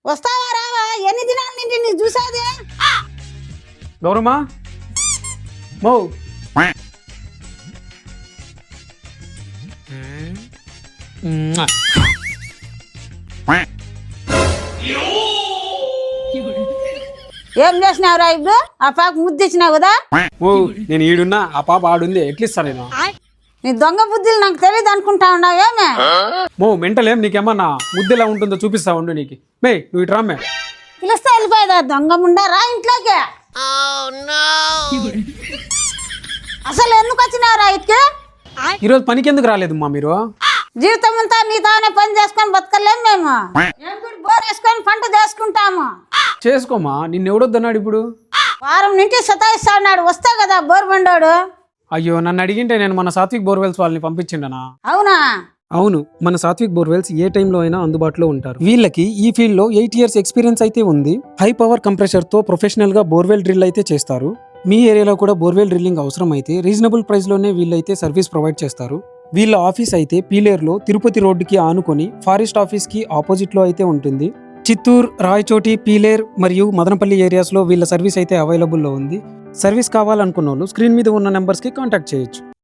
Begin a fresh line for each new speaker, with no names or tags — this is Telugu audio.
వస్తావా రావా? ఎన్ని దినాల నుండి నీ చూసేది?
గౌరమ్మా మో
ఏం చేసినావురా ఇప్పుడు? ఆ పాప ముద్దు ఇచ్చినావు కదా?
ఓ నేను ఈడున్నా, ఆ పాప ఆడుంది, ఎట్లిస్తా నేను?
నీ దొంగ బుద్ధులు నాకు తెలియదు అనుకుంటా ఉన్నావు ఏమే?
మో మెంటల్ ఏం నీకేమన్నా ముద్దు ఎలా ఉంటుందో చూపిస్తా ఉండు నీకు. మే నువ్వు ఇటు రామ్మే.
పిలిస్తే వెళ్ళిపోయేదా దొంగ ముండా? రా ఇంట్లోకి. అసలు ఎందుకు వచ్చినావురా ఇటుకి?
ఈరోజు పనికి ఎందుకు రాలేదు మా మీరు?
జీవితం అంతా నీతోనే పని చేసుకొని బతకలేము మేము. బోర్ వేసుకొని పంట చేసుకుంటాము.
చేసుకోమా, నిన్నెవడొద్దన్నాడు ఇప్పుడు?
వారం నుంచి సతాయిస్తా ఉన్నాడు. వస్తా కదా బోర్ బండోడు.
అయ్యో నన్ను అడిగింటే నేను మన సాత్విక్ బోర్వెల్స్ వాళ్ళని పంపించిండనా?
అవునా?
అవును, మన సాత్విక్ బోర్వెల్స్ ఏ టైంలో అయినా అందుబాటులో ఉంటారు. వీళ్ళకి ఈ ఫీల్డ్ లో 8 years ఎక్స్పీరియన్స్ అయితే ఉంది. హై పవర్ కంప్రెషర్ తో ప్రొఫెషనల్ గా బోర్వెల్ డ్రిల్ అయితే చేస్తారు. మీ ఏరియాలో కూడా బోర్వెల్ డ్రిల్లింగ్ అవసరం అయితే రీజనబుల్ ప్రైస్ లోనే వీళ్ళైతే సర్వీస్ ప్రొవైడ్ చేస్తారు. వీళ్ళ ఆఫీస్ అయితే పీలేరులో తిరుపతి రోడ్డుకి ఆనుకొని ఫారెస్ట్ ఆఫీస్ కి ఆపోజిట్ లో అయితే ఉంటుంది. చిత్తూరు, రాయచోటి, పీలేర్ మరియు మదనపల్లి ఏరియాస్ లో వీళ్ళ సర్వీస్ అయితే అవైలబుల్ లో ఉంది. సర్వీస్ కావాలనుకున్న వాళ్ళు స్క్రీన్ మీద ఉన్న నెంబర్స్ కి కాంటాక్ట్ చేయొచ్చు.